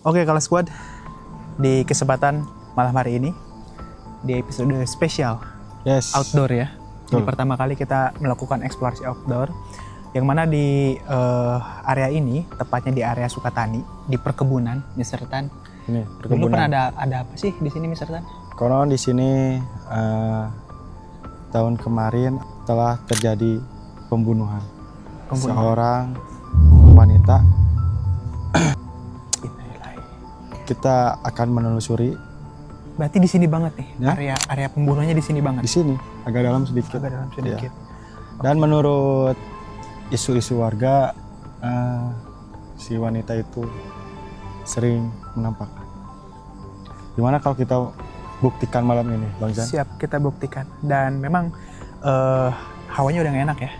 Oke, kalau squad, di kesempatan malam hari ini, di episode spesial Yes. outdoor ya. Jadi Betul. pertama kali kita melakukan eksplorasi outdoor, yang mana di area ini, tepatnya di area Sukatani, di perkebunan, Mr. Tan. Ini Dulu pernah perkebunan. ada apa sih di sini, Mr. Tan? Konon di sini tahun kemarin telah terjadi pembunuhan seorang wanita. Innalillahi. Kita akan menelusuri Berarti di sini banget nih, Ya. area pembunuhannya di sini banget. di sini, agak dalam sedikit. Agak dalam sedikit. Dan menurut isu-isu warga, si wanita itu sering menampakkan. Gimana kalau kita buktikan malam ini, Bang Zan? Siap, kita buktikan. Dan memang hawanya udah gak enak ya.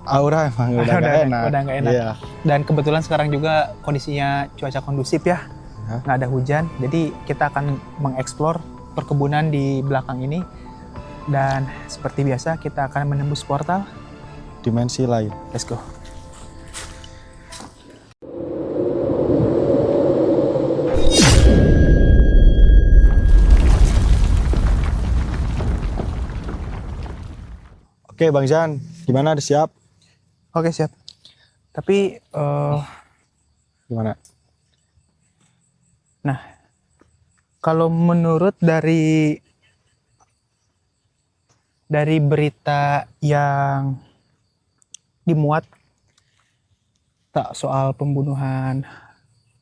Aura emang udah nggak enak. Udah nggak enak. Iya. Dan kebetulan sekarang juga kondisinya cuaca kondusif ya, nggak ada hujan. Jadi kita akan mengeksplor perkebunan di belakang ini. Dan seperti biasa kita akan menembus portal. Dimensi lain. Let's go. Oke, Bang Zan, gimana? Udah siap? Oke, siap. Tapi Gimana? nah, kalau menurut dari berita yang dimuat tak soal pembunuhan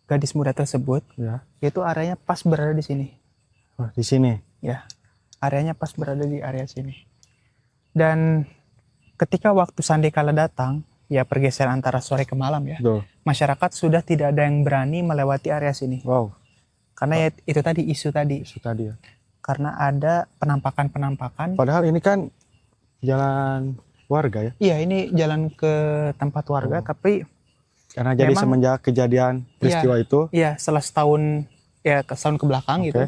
gadis muda tersebut, Ya. itu areanya pas berada di sini. Wah, di sini. Ya, areanya pas berada di area sini. Dan ketika waktu Sandekala datang, ya pergeseran antara sore ke malam ya, Tuh. masyarakat sudah tidak ada yang berani melewati area sini. Wow, Karena ya itu tadi, isu tadi. isu tadi ya. Karena ada penampakan-penampakan. Padahal ini kan jalan warga ya. Iya, ini jalan ke tempat warga, tapi Karena jadi Memang- semenjak kejadian peristiwa itu, ya setelah setahun ke belakang Oke. gitu,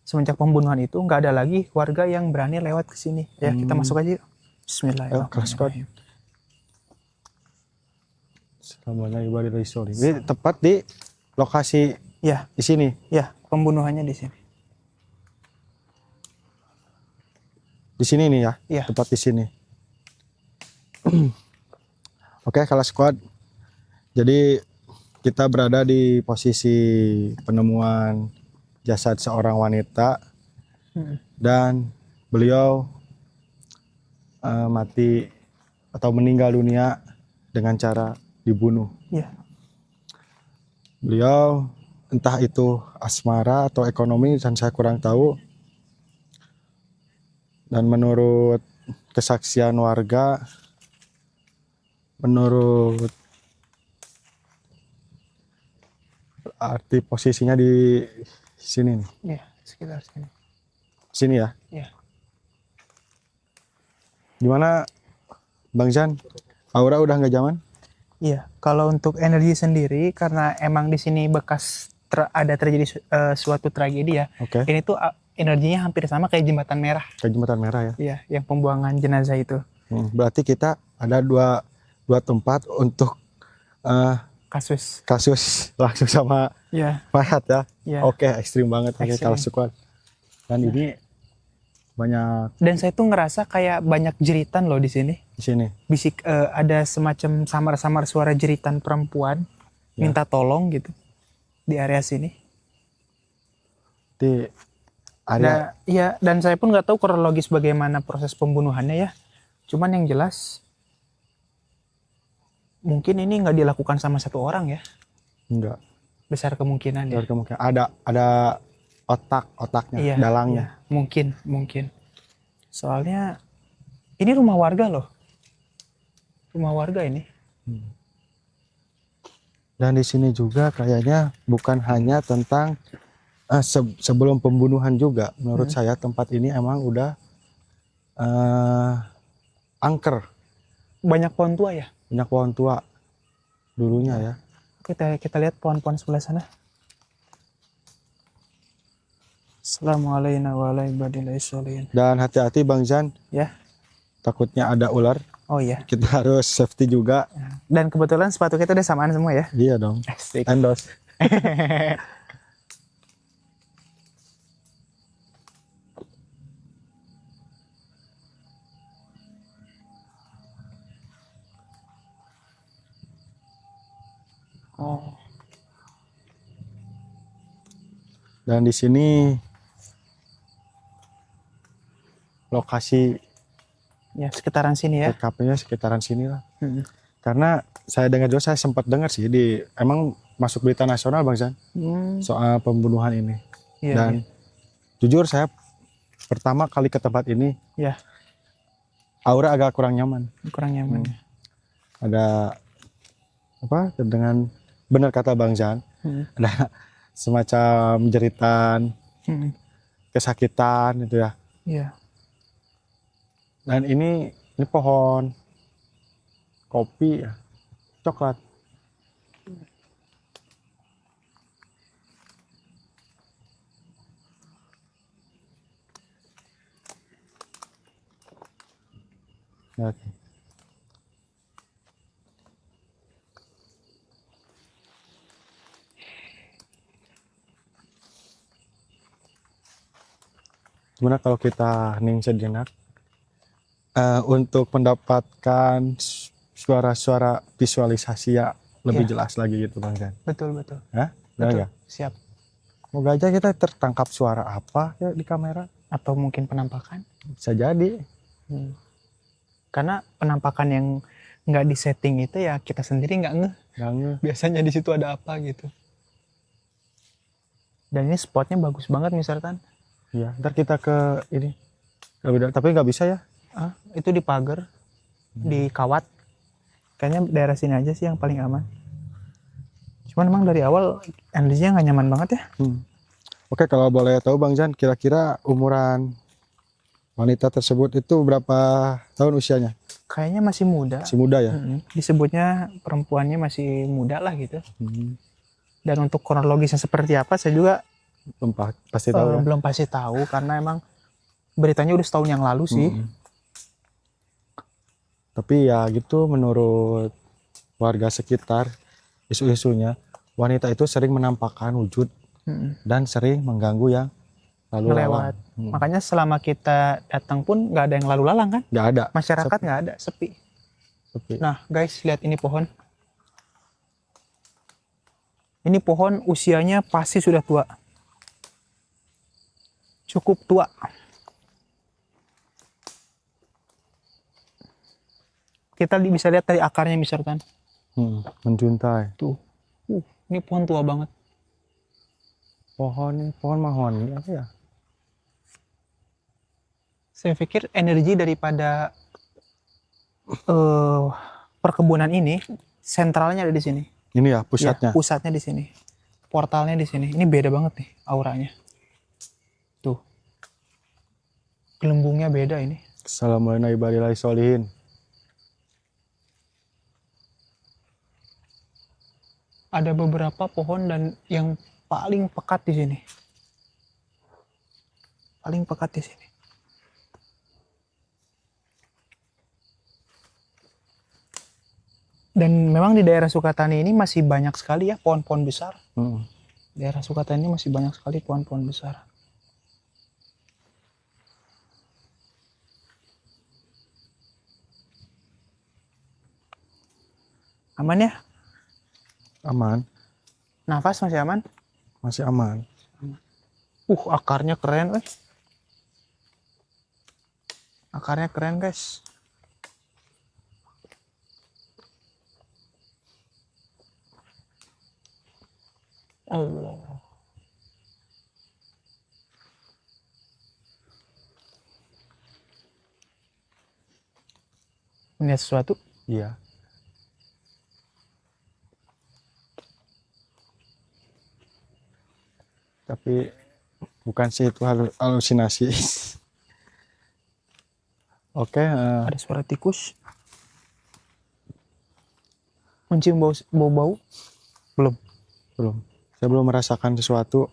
semenjak pembunuhan itu nggak ada lagi warga yang berani lewat ke sini. Ya, kita masuk aja yuk. Ayo, kelas squad. Bismillahirrahmanirrahim. Assalamualaikum. Ini tepat di lokasi Ya, di sini. ya, pembunuhannya di sini. Di sini nih ya. Iya. Tepat di sini. Oke, kelas squad. Jadi kita berada di posisi penemuan jasad seorang wanita dan beliau mati atau meninggal dunia dengan cara dibunuh. Ya, Beliau entah itu asmara atau ekonomi dan saya kurang tahu. Dan menurut kesaksian warga, menurut arti posisinya di sini nih. ya, sekitar sini. Sini ya. Ya. Gimana Bang Zan? Aura udah nggak zaman? Iya, kalau untuk energi sendiri, karena emang di sini bekas ada terjadi suatu tragedi ya. Oke. Ini tuh energinya hampir sama kayak Jembatan Merah. Kayak jembatan merah ya. Iya, yang pembuangan jenazah itu. Berarti kita ada dua tempat untuk Kasus. kasus langsung sama Iya, mayat ya. iya. Oke, ekstrim banget. Oke, Ekstrim. kalau squad. Dan ini banyak Dan saya tuh ngerasa kayak banyak jeritan loh di sini. di sini. Bisik ada semacam samar-samar suara jeritan perempuan Ya. minta tolong gitu di area sini. Di area Iya, dan saya pun nggak tahu kronologis bagaimana proses pembunuhannya ya. Cuman yang jelas mungkin ini nggak dilakukan sama satu orang ya. enggak. Besar kemungkinan ya. Ada kemungkinan ada otaknya, Iya, dalangnya. iya. Mungkin. Soalnya ini rumah warga loh. Rumah warga ini. Dan di sini juga kayaknya bukan hanya tentang sebelum pembunuhan juga. Menurut saya tempat ini emang udah angker, Banyak pohon tua ya. banyak pohon tua dulunya ya. Kita lihat pohon-pohon sebelah sana. Assalamualaikum warahmatullahi wabarakatuh. Dan hati-hati Bang Zan, Ya. takutnya ada ular. Oh iya. Kita harus safety juga. Dan kebetulan sepatu kita udah samaan semua ya. Iya dong. Asik. Endos. Oh. Dan di sini lokasi Ya, sekitaran sini ya. TKP-nya sekitaran sini lah. Hmm. Karena saya dengar juga, saya sempat dengar sih emang masuk berita nasional Bang Zan soal pembunuhan ini. Iya, Dan iya. jujur saya pertama kali ke tempat ini, Ya, aura agak kurang nyaman. kurang nyaman. Ada apa? Dengan benar kata Bang Zan, ada semacam jeritan, kesakitan itu ya. Iya. Dan ini pohon kopi ya, coklat. Oke. Gimana kalau kita hening sejenak untuk mendapatkan suara-suara visualisasi ya lebih jelas lagi gitu Bang Zan. Betul, betul. Hah? Betul. Enggak? Siap. Moga aja kita tertangkap suara apa ya di kamera. Atau mungkin penampakan. Bisa jadi. Karena penampakan yang nggak disetting itu ya kita sendiri nggak ngeh. Biasanya di situ ada apa gitu. Dan ini spotnya bagus banget misalkan. Iya, ntar kita ke ini. Tapi nggak bisa ya. Itu di pagar, di kawat. Kayaknya daerah sini aja sih yang paling aman. Cuman emang dari awal energinya nggak nyaman banget ya. Oke, kalau boleh tahu Bang Zan, kira-kira umuran wanita tersebut itu berapa tahun usianya? Kayaknya masih muda. Masih muda ya? Disebutnya perempuannya masih muda lah gitu. Dan untuk kronologisnya seperti apa saya juga belum pasti tahu ya? Belum pasti tahu karena emang beritanya udah setahun yang lalu sih. Tapi ya gitu, menurut warga sekitar, isu-isunya wanita itu sering menampakkan wujud dan sering mengganggu yang lalu lalang. Makanya selama kita datang pun nggak ada yang lalu lalang kan? Nggak ada. Masyarakat nggak ada, sepi. Nah guys, lihat ini pohon. Ini pohon usianya pasti sudah tua. Cukup tua. Kita bisa lihat dari akarnya misalkan. Menjuntai. Tuh. Ini pohon tua banget. Pohon mahoni apa ya? Saya pikir energi daripada perkebunan ini sentralnya ada di sini. Ini ya pusatnya. Ya, pusatnya di sini. Portalnya di sini. Ini beda banget nih auranya. Tuh. Gelembungnya beda ini. Assalamualaikum warahmatullahi wabarakatuh. Ada beberapa pohon dan yang paling pekat di sini. Paling pekat di sini. Dan memang di daerah Sukatani ini masih banyak sekali ya pohon-pohon besar. Daerah Sukatani ini masih banyak sekali pohon-pohon besar. Aman ya? Aman. Nafas masih aman? Masih aman. Akarnya keren, Akarnya keren, guys. Allah. Melihat sesuatu? Iya. Tapi bukan sih, itu halusinasi. Oke. Ada suara tikus. Mencium bau-bau? Belum. Saya belum merasakan sesuatu.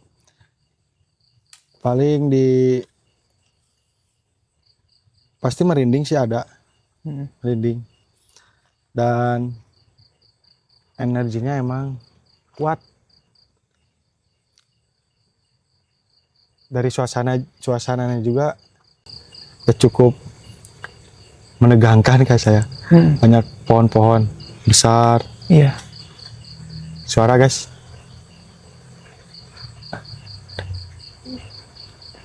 Paling pasti merinding sih ada. Merinding. Dan energinya emang kuat. Dari suasananya juga cukup menegangkan kayak saya. Banyak pohon-pohon besar. Iya. suara guys.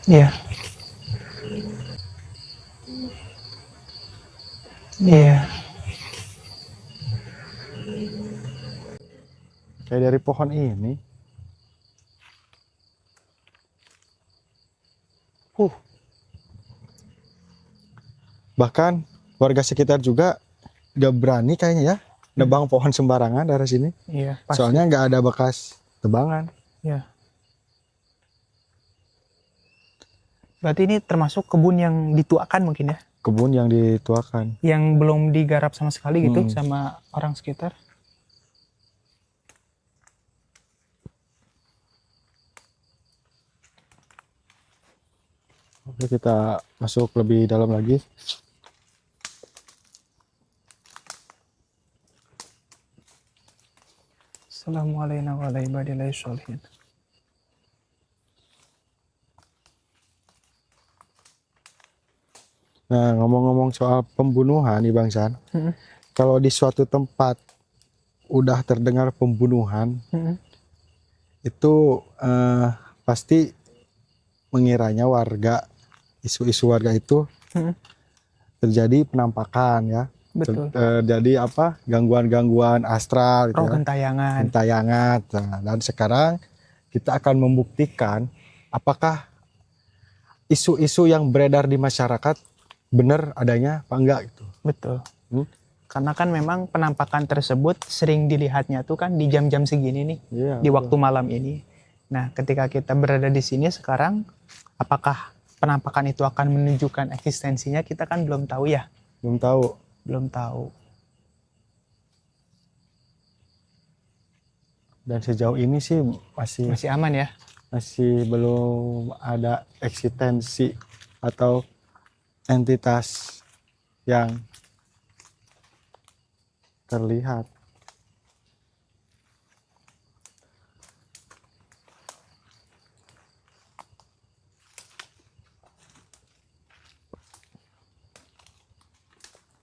Iya. Iya. Kayak dari pohon ini. Bahkan warga sekitar juga gak berani kayaknya ya nebang pohon sembarangan dari sini. Iya, pasti. Soalnya nggak ada bekas tebangan. Iya. Berarti ini termasuk kebun yang dituakan mungkin ya? Kebun yang dituakan. Yang belum digarap sama sekali gitu sama orang sekitar. Oke, kita masuk lebih dalam lagi. Assalamualaikum warahmatullahi wabarakatuh. Nah, ngomong-ngomong soal pembunuhan nih Bang San, kalau di suatu tempat udah terdengar pembunuhan, itu pasti mengiranya warga, isu-isu warga itu terjadi penampakan ya. Betul. Jadi apa, gangguan-gangguan astral gitu Roh ya. gentayangan. Gentayangan. Nah, dan sekarang kita akan membuktikan apakah isu-isu yang beredar di masyarakat benar adanya apa enggak gitu. Betul. Karena kan memang penampakan tersebut sering dilihatnya tuh kan di jam-jam segini nih, di waktu malam ini. Nah, ketika kita berada di sini sekarang, apakah penampakan itu akan menunjukkan eksistensinya, kita kan belum tahu ya. Belum tahu. Belum tahu. Dan sejauh ini sih Masih aman ya. Masih belum ada eksistensi atau entitas yang terlihat.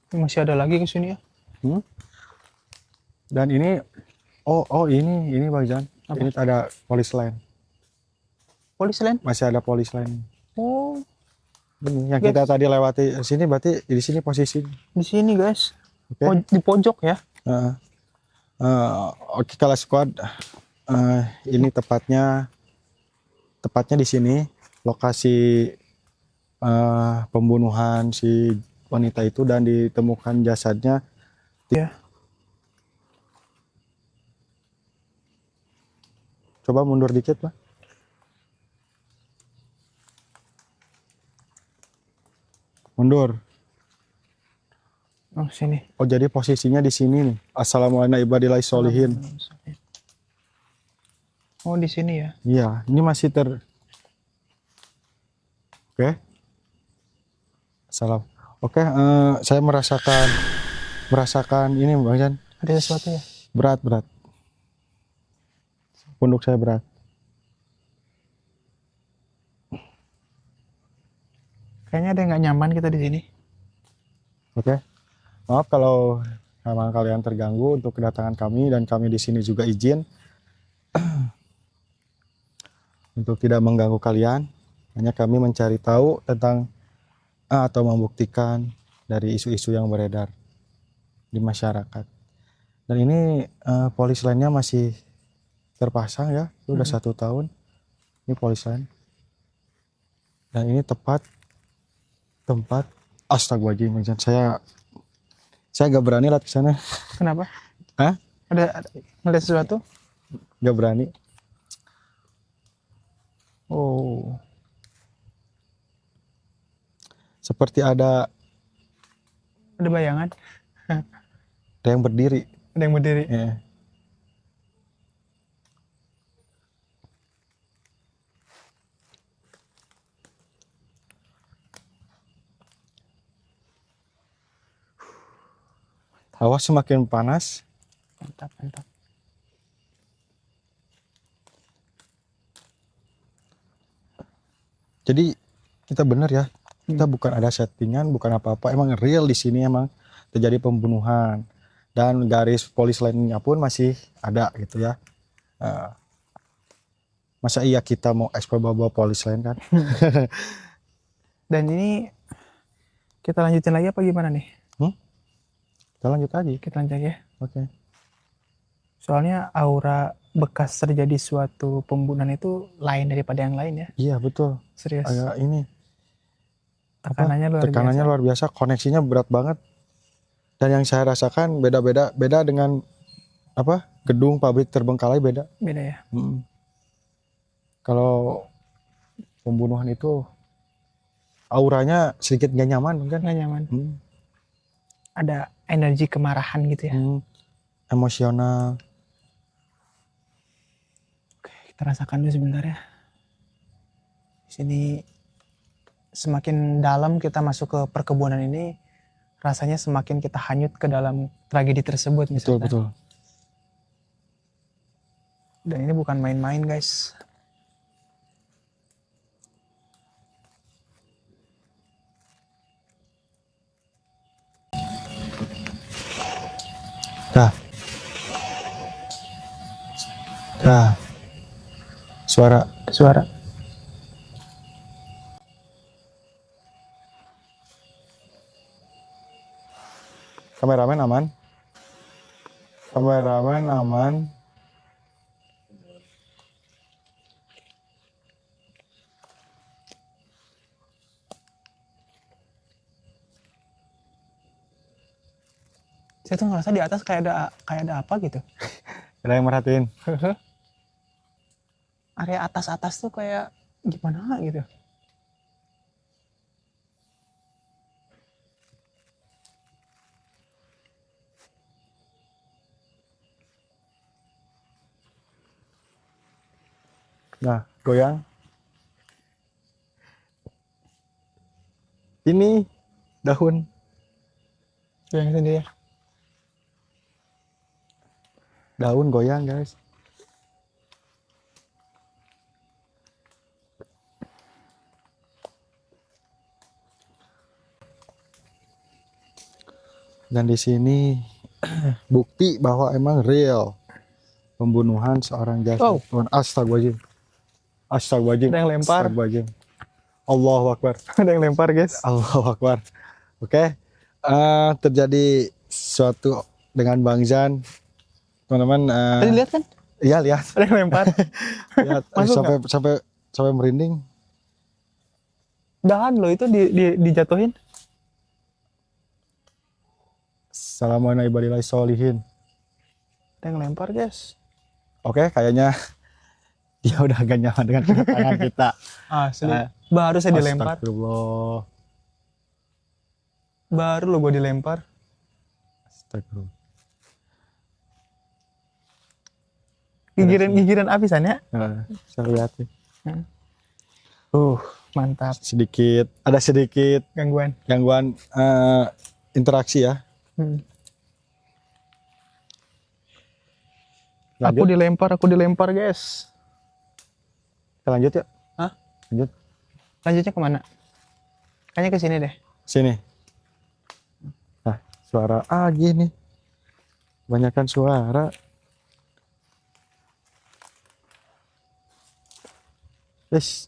Masih ada lagi ke sini ya. Dan ini ini Bang Jan. Ini ada polis lain. Polis lain? Masih ada polis lain. Oh, Benih. Yang kita tadi lewati sini berarti di sini posisi. di sini guys. Oke. Di pojok ya. Oke, kalau squad ini tepatnya di sini lokasi pembunuhan si wanita itu dan ditemukan jasadnya. Ya. Coba mundur dikit, Pak. Mundur. Oh, sini. Oh, jadi posisinya di sini nih. Assalamualaikum ibadillahi sholihin. Oh, di sini ya. Iya, ini masih Oke. Salam. Oke, saya merasakan ini Bang Jan. Ada sesuatu ya? Berat. Punduk saya berat. Kayaknya ada yang nggak nyaman kita di sini. Oke. Maaf kalau memang kalian terganggu untuk kedatangan kami, dan kami di sini juga izin untuk tidak mengganggu kalian. Hanya kami mencari tahu tentang atau membuktikan dari isu-isu yang beredar di masyarakat. Dan ini polis lainnya masih terpasang ya, sudah 1 tahun. Ini polis lain. Dan ini tempat astagfirullahaladzim, saya gak berani lihat ke sana. Kenapa? Hah? Ada ngeliat sesuatu? Gak berani. Oh. Seperti ada bayangan. yang berdiri. Ada yang berdiri. Ya. Hawa semakin panas. Mantap. Jadi kita benar ya. Kita bukan ada settingan, bukan apa-apa. Emang real di sini emang terjadi pembunuhan. Dan garis polis lainnya pun masih ada gitu ya. Eh, masa iya kita mau ekspor bawa polis lain kan? Dan ini kita lanjutin lagi apa gimana nih? Kita lanjut aja. Kita lanjut ya. Oke. Soalnya aura bekas terjadi suatu pembunuhan itu lain daripada yang lain ya. Iya betul. Serius. Agak ini Tekanannya luar biasa, koneksinya berat banget. Dan yang saya rasakan beda dengan gedung pabrik terbengkalai beda. Beda ya. Kalau pembunuhan itu auranya sedikit gak nyaman kan? Nggak nyaman. Ada energi kemarahan gitu ya. Emosional. Oke, kita rasakan dulu sebentar ya. Di sini semakin dalam kita masuk ke perkebunan ini, rasanya semakin kita hanyut ke dalam tragedi tersebut misalnya. Betul. Dan ini bukan main-main guys. Suara. Kameramen aman. Saya tuh ngerasa di atas kayak ada apa gitu. Ada yang merhatiin? Area atas tuh kayak gimana gitu. Nah, goyang. Ini daun. Goyang sendiri ya. Daun goyang, guys. Dan di sini bukti bahwa emang real pembunuhan seorang jasad. Astagfirullahaladzim. Ada yang lempar. Astagfirullahaladzim. Allahu Akbar. Ada yang lempar guys. Allahu Akbar. Oke. Terjadi suatu dengan Bang Zan. Teman-teman. Tadi lihat kan? Iya lihat. Ada yang lempar. Lihat. sampai merinding. Dahan loh itu dijatuhin. Assalamualaikum warahmatullahi wabarakatuh. Ada yang lempar guys. Oke, kayaknya dia udah agak nyaman dengan kedatangan kita. Asli. Baru saya dilempar. Astagfirullah. Baru lo gue dilempar. Astagfirullah. Gigiran apisannya. Saya lihat nih. Mantap. Ada sedikit Gangguan interaksi ya. Aku dilempar guys. Kita lanjut yuk. Hah? Lanjut. Lanjutnya kemana? Kayaknya ke sini deh. Sini. Nah, suara gini. Banyakan suara. Yes.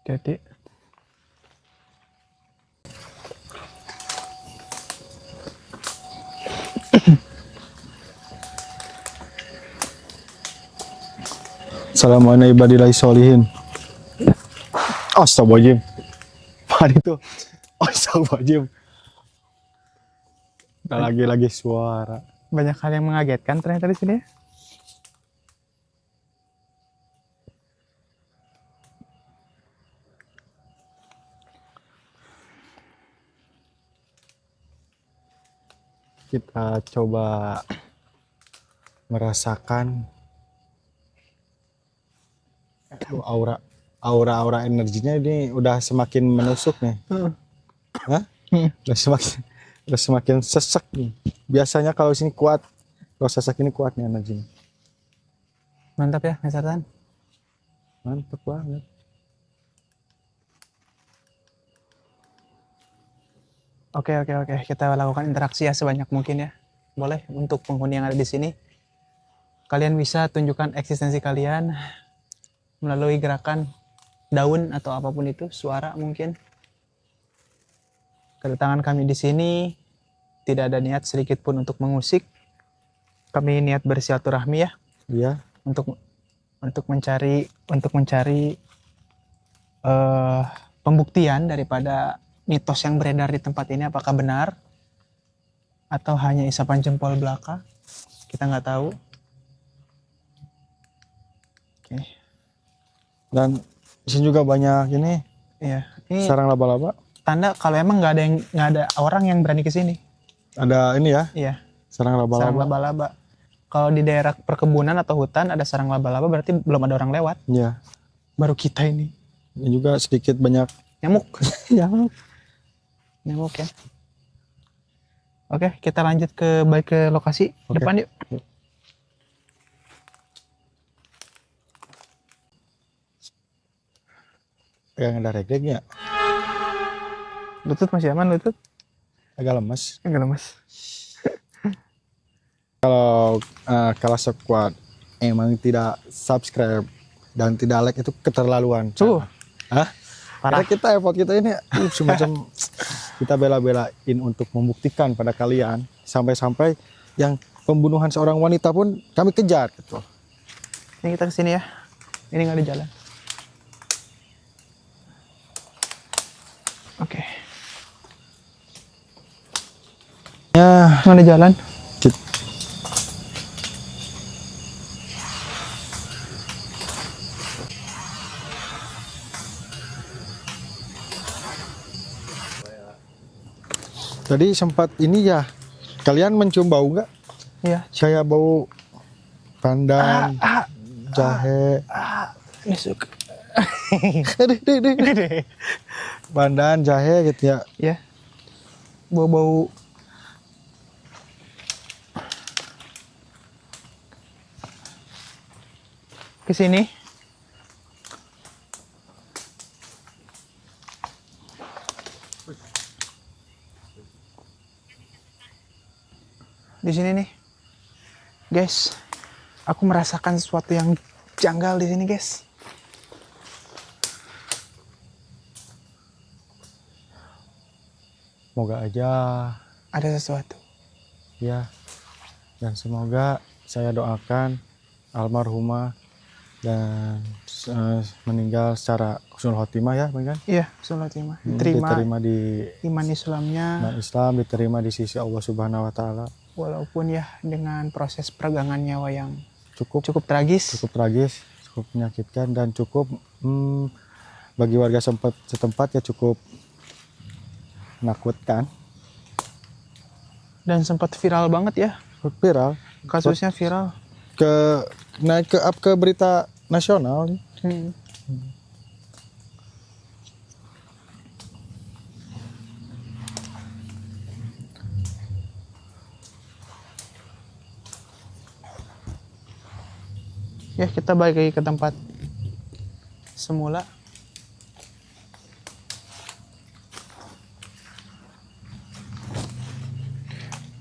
Jadi Assalamualaikum warahmatullahi wabarakatuh. Astagfirullahaladzim. Apa itu? Astagfirullahaladzim. Lagi suara. banyak hal yang mengagetkan ternyata di sini. Kita coba merasakan aura energinya ini udah semakin menusuk nih. Hah? Udah semakin sesek nih. Biasanya kalau sini kuat, kalau sesek ini kuat nih energinya. Mantap ya, Mas Artan. Mantap banget. Oke. Kita lakukan interaksi ya sebanyak mungkin ya. Boleh untuk penghuni yang ada di sini. kalian bisa tunjukkan eksistensi kalian melalui gerakan daun atau apapun itu, suara mungkin. Kedatangan kami di sini tidak ada niat sedikit pun untuk mengusik. Kami niat bersilaturahmi ya. Iya. Untuk mencari pembuktian daripada mitos yang beredar di tempat ini apakah benar atau hanya isapan jempol belaka. Kita nggak tahu. Oke. Dan di sini juga banyak ini Iya. Ini sarang laba-laba. tanda kalau emang nggak ada orang yang berani ke sini. Ada ini ya, Iya. sarang Sarang laba-laba. laba-laba. Kalau di daerah perkebunan atau hutan ada sarang laba-laba berarti belum ada orang lewat. Iya. Baru kita ini. Ini juga sedikit banyak Nyamuk. nyamuk. Nyamuk ya. Oke, kita lanjut balik ke lokasi Oke. depan yuk. Yang ada reglingnya Lutut masih aman, lutut? agak lemes. Enggak lemas. Kalau squad emang tidak subscribe dan tidak like itu keterlaluan. Hah? Parah. Karena kita effort kita ini semacam kita bela-belain untuk membuktikan pada kalian sampai-sampai yang pembunuhan seorang wanita pun kami kejar gitu. Ini kita kesini ya. Ini nggak ada jalan. Oke. Ya, Nggak ada jalan. tadi sempat ini ya. Kalian mencium bau nggak? Iya. Kayak bau pandan, jahe, Ini suka. pandan, jahe gitu ya. Ya. Bau-bau. Kesini. Di sini nih, guys. Aku merasakan sesuatu yang janggal di sini, guys. Semoga aja Ada sesuatu. ya. Dan semoga saya doakan almarhumah dan meninggal secara husnul khotimah ya, Bang kan? Iya, sholatnya diterima Diterima di iman Islamnya, Islam, diterima di sisi Allah Subhanahu wa taala. walaupun ya dengan proses peregangan nyawa yang Cukup tragis. tragis, cukup menyakitkan dan cukup bagi warga setempat ya cukup menakutkan. Dan sempat viral banget ya, Viral, kasusnya viral. naik ke berita nasional nih. Hmm. Ya, kita balik lagi ke tempat semula.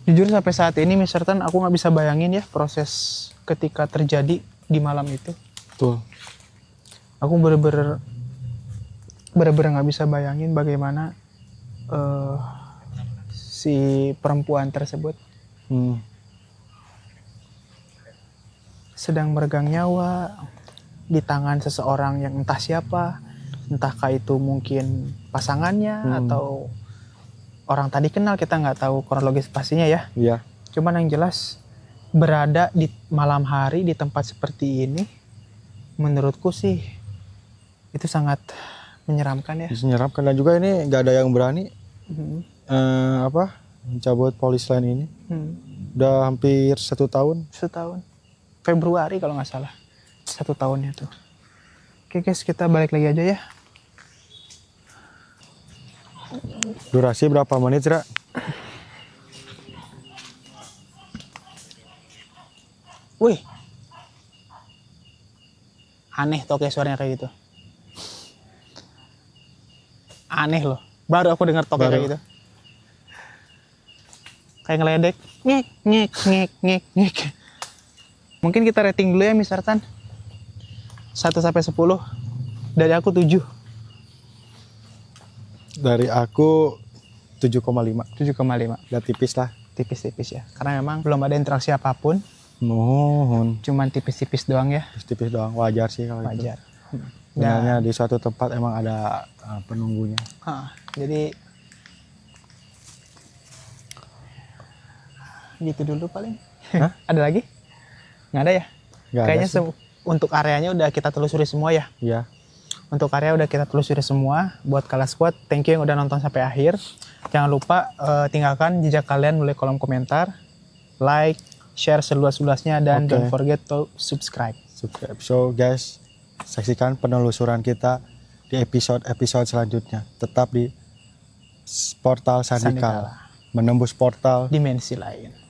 Jujur sampai saat ini Mr. Tan, aku nggak bisa bayangin ya proses ketika terjadi di malam itu. Betul. Aku bener-bener nggak bisa bayangin bagaimana si perempuan tersebut sedang meregang nyawa di tangan seseorang yang entah siapa, entahkah itu mungkin pasangannya atau orang tadi kenal, kita nggak tahu kronologis pastinya ya. Iya. Cuman yang jelas berada di malam hari di tempat seperti ini, menurutku sih itu sangat menyeramkan ya. Menyeramkan dan juga ini nggak ada yang berani mencabut polis lain ini. Udah hampir 1 tahun. Setahun. Februari kalau nggak salah. 1 tahunnya tuh. Oke guys, kita balik lagi aja ya. Durasi berapa menit, Ra? Wih. Aneh toke suaranya kayak gitu. Aneh loh. Baru aku dengar toke kayak gitu. Kayak ngeledek. Ngek, ngek, ngek, ngek, ngek. Mungkin kita rating dulu ya misalkan 1 sampai 10. Dari aku 7. Dari aku 7,5. 7,5. Udah tipis lah. Tipis-tipis ya. Karena memang belum ada interaksi apapun. Mohon. Cuman tipis-tipis doang ya. Tipis doang. Wajar sih kalau itu. Wajar. Sebenarnya di suatu tempat emang ada penunggunya. Jadi gitu dulu paling. Hah? Ada lagi? Nggak ada ya? Nggak ada Kayaknya sih. untuk areanya udah kita telusuri semua ya. Iya. Untuk area udah kita telusuri semua. Buat Kala Squad, thank you yang udah nonton sampai akhir. Jangan lupa tinggalkan jejak kalian melalui kolom komentar, like, share seluas-luasnya, dan Oke. don't forget to subscribe. Subscribe. So guys, saksikan penelusuran kita di episode selanjutnya. Tetap di portal Sandikala. Menembus portal Dimensi lain.